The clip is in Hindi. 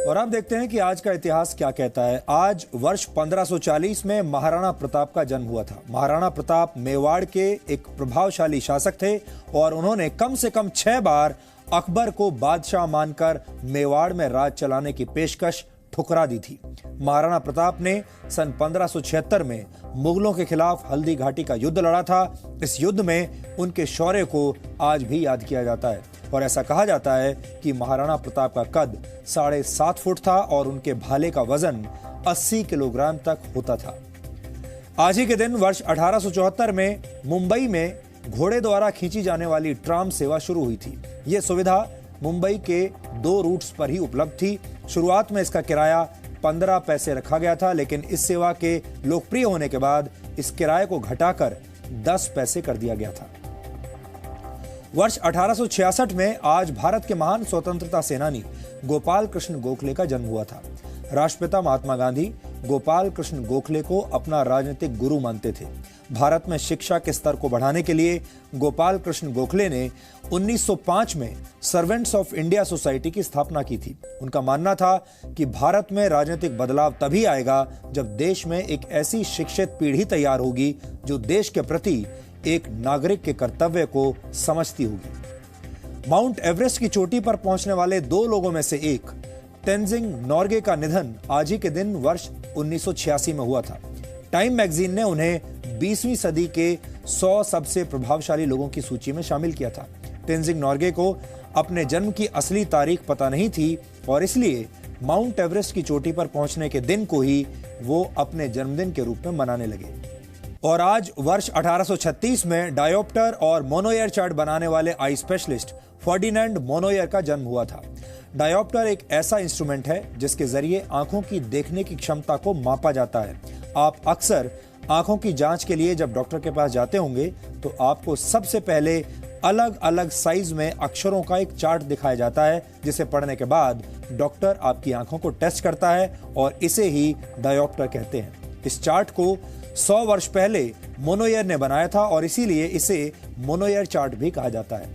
और अब देखते हैं कि आज का इतिहास क्या कहता है। आज वर्ष 1540 में महाराणा प्रताप का जन्म हुआ था। महाराणा प्रताप मेवाड़ के एक प्रभावशाली शासक थे और उन्होंने कम से कम 6 बार अकबर को बादशाह मानकर मेवाड़ में राज चलाने की पेशकश ठुकरा दी थी। महाराणा प्रताप ने सन 1576 में मुगलों के खिलाफ हल्दी घाटी का युद्ध लड़ा था। इस युद्ध में उनके शौर्य को आज भी याद किया जाता है और ऐसा कहा जाता है कि महाराणा प्रताप का कद 7.5 फुट था और उनके भाले का वजन 80 किलोग्राम तक होता था। आज ही के दिन वर्ष 1874 में मुंबई में घोड़े द्वारा खींची जाने वाली ट्राम सेवा शुरू हुई थी। यह सुविधा मुंबई के 2 रूट्स पर ही उपलब्ध थी। शुरुआत में इसका किराया 15 पैसे रखा गया था, लेकिन इस सेवा के लोकप्रिय होने के बाद इस किराए को घटाकर 10 पैसे कर दिया गया था। वर्ष 1866 में आज भारत के महान स्वतंत्रता सेनानी गोपाल कृष्ण गोखले का जन्म हुआ था। राष्ट्रपिता महात्मा गांधी गोपाल कृष्ण गोखले को अपना राजनीतिक गुरु मानते थे। भारत में शिक्षा के स्तर को बढ़ाने के लिए गोपाल कृष्ण गोखले ने 1905 में सर्वेंट्स ऑफ इंडिया सोसाइटी की स्थापना की थी। उनका मानना था कि भारत में राजनीतिक बदलाव तभी आएगा जब देश में एक ऐसी शिक्षित पीढ़ी तैयार होगी जो देश के प्रति एक नागरिक के कर्तव्य को समझती होगी। माउंट एवरेस्ट की चोटी पर पहुंचने वाले 2 लोगों में से एक तेंजिंग नोर्गे का निधन आज ही के दिन वर्ष 1986 में हुआ था। टाइम मैगजीन ने उन्हें 20वीं सदी के 100 सबसे प्रभावशाली लोगों की सूची में शामिल किया था। तेंजिंग नोर्गे को अपने जन्म की असली तारीख पता नहीं थी और इसलिए माउंट एवरेस्ट की चोटी पर पहुंचने के दिन को ही वो अपने जन्मदिन के रूप में मनाने लगे। और आज वर्ष 1836 में डायोप्टर और मोनोयर चार्ट बनाने वाले आई स्पेशलिस्ट फर्डिनेंड मोनोयर का जन्म हुआ था। डायोप्टर एक ऐसा इंस्ट्रूमेंट है जिसके जरिए आंखों की देखने की क्षमता को मापा जाता है। आप अक्सर आंखों की जांच के लिए जब डॉक्टर के पास जाते होंगे तो आपको सबसे पहले अलग अलग साइज में अक्षरों का एक चार्ट दिखाया जाता है, जिसे पढ़ने के बाद डॉक्टर आपकी आंखों को टेस्ट करता है और इसे ही डायोप्टर कहते हैं। इस चार्ट को 100 वर्ष पहले मोनोयर ने बनाया था और इसीलिए इसे मोनोयर चार्ट भी कहा जाता है।